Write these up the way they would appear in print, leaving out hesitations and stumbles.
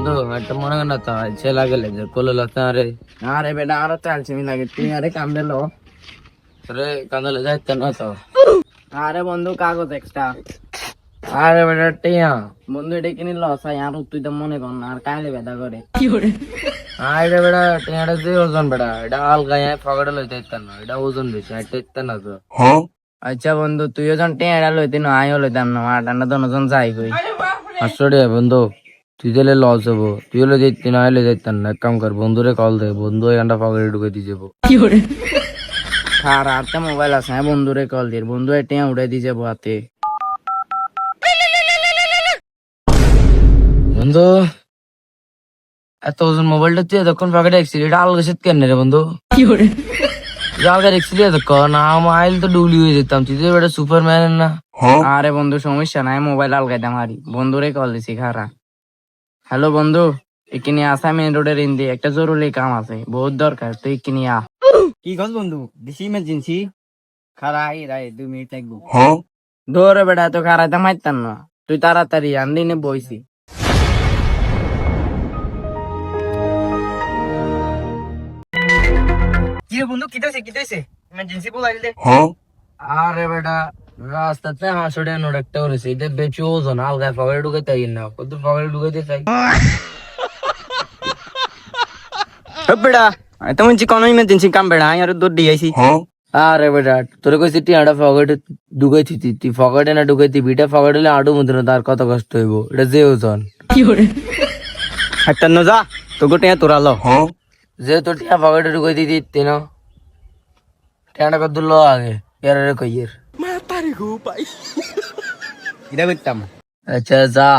বন্ধু একটা মনে হয় না তো ছেলা গেলে যে কোলে লাগতে আরে আরে বেটা আরো চালছে মি লাগে তুই আরে কাম দিলো রে কান্দলে যাইতে না তো আরে বন্ধু কাগজ এক্সট্রা আরে বেটা টিয়া বন্ধু এটা কিনে লস হয় আর তুই তো মনে কর না আর কাইলে বেদা করে আরে বেটা টিয়াটা যে ওজন বেটা এটা আলগা পকেটে লইতে ইত্তান না এটা ওজন বেশি এটা ইত্তান না তো আচ্ছা বন্ধু তুইও যখন টেঁড়া লইতি না আইও লইতাম না আটানা দনজন যাই কই আসলে বন্ধু তুই দিলে লস হবো তুই হলে যেতে না হলে যেতেন না এক কাম কর বন্ধুরে কল দে বন্ধু এখানটা পকেটে ঢুকে দিয়ে যাবো আর হাতে মোবাইল আছে হ্যাঁ বন্ধুরে কল দিয়ে বন্ধু টেঁয়া উড়াই দিয়ে যাবো হাতে বন্ধু এত ওজন মোবাইলটা তুই এতক্ষণ পকেটে রাখছিলি এটা আলগা শীত কেন রে বন্ধু আলগা রাখছিলি এতক্ষণ আইল তো ডুবলি হয়ে যেতাম তুই তো বেটা সুপারম্যান না আরে বন্ধু সমস্যা নাই মোবাইল আলগাইতাম হারি বন্ধুরে কল দিছি খারা হ্যালো বন্ধু এখানে আসা মেন রোডের ইন্দি একটা জরুরি কাম আছে বহুত দরকার তুই এখানে আ কি কস বন্ধু বেশি ইমার্জেন্সি খারা আই রাই 2 মিনিট লাগবো ধরে বেটা তো খারাইতে মারতাম না তুই তাড়াতাড়ি আনদিনে বইছি কি রে বন্ধু কিতাইছে ইমার্জেন্সি বলাই দে আরে বেটা রাস্তাতে হাঁসড়ে নোট একটা করেছে এটা বেশি ওজন আলগা পকেটে ঢুকে তাই না কত পকেটে ঢুকাইতে চাই বেটা তুমি কোনো ইমার্জেন্সি কাম বেড়া আমি আর দৌড় দিয়ে আইছি আরে বেটা তোরে কইছি টিয়াটা পকেটে ঢুকাইছি তুই পকেটে না ঢুকাইতি বিটা পকেটে হলে আডু মধ্যে তার কত কষ্ট হইব এটা যে ওজন একটা নজা তো গোটে তোরালো যে তোর টিয়া পকেটে ঢুকাই দিতি না টিয়াটা কত লো আগে এর কইয়ের এটা করতাম আচ্ছা যা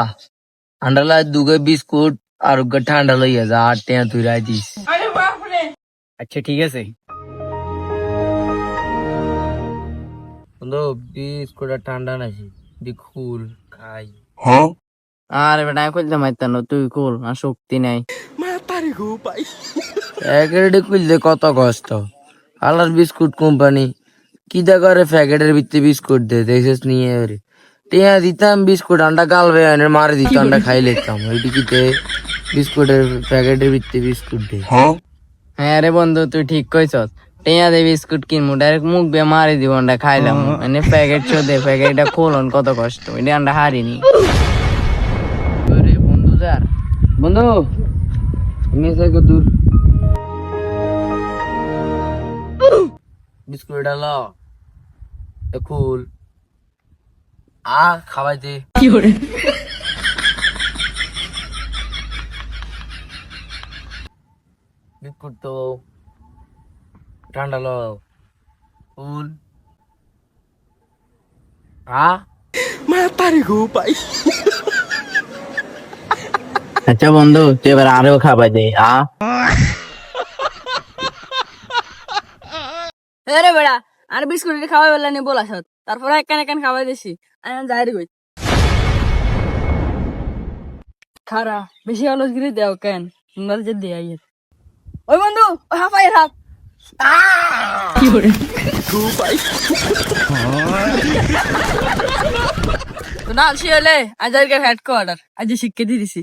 ঠান্ডা দুগে বিস্কুট আর ঠান্ডা লইয়া যা 8 টিয়া তুই রাই দিস আচ্ছা ঠিক আছে বন্ধু বিস্কুট আর ঠান্ডা নাকি খুল খাই আরে বেটা আমি কইতে মারতাম না তুই কোল আর শক্তি নাই প্যাকেটে খুলতে কত কষ্ট আলার বিস্কুট কোম্পানি কি করে প্যাকেটের ভিতরে বিস্কুট দে দেখছিস নিয়ে রে টিয়া দিতাম বিস্কুট আন্ডা গালবে আনে মারে দিত আন্ডা খাই লেতাম ওইটি কিতে বিস্কুটের প্যাকেটের ভিতরে বিস্কুট দে হ্যাঁ রে বন্ধু তুই ঠিক কইছস টেয়া দে বিস্কুট কিনবো ডাইরেক্ট মুখ বে মারি দিব আন্ডা খাইলাম মানে প্যাকেট চো দে প্যাকেটটা খোলন কত কষ্ট এটা আন্ডা হারিনি বন্ধু যার বন্ধু মেসে কো দূর বিস্কুট ডালো খুল খাওয়াই দে কি করে বিস্কুট তো ঠান্ডা লো ফুল আচ্ছা বন্ধু তুই এবার আরো খাবার দে রে বেড়া আর বিস্কুট খাওয়াই বললা নি বলাস তারপরে একান একান খাওয়াই দিছি আমি যাই রে কই খারা বেশি অলস গিরি দেও কেন সুন্দর যে দিয়ে আইয়ে ওই বন্ধু ওই হাফাই হাফ কি করে তো না শিয়ালে আজকের হেডকোয়ার্টার আজ শিখকে দিয়ে দিছি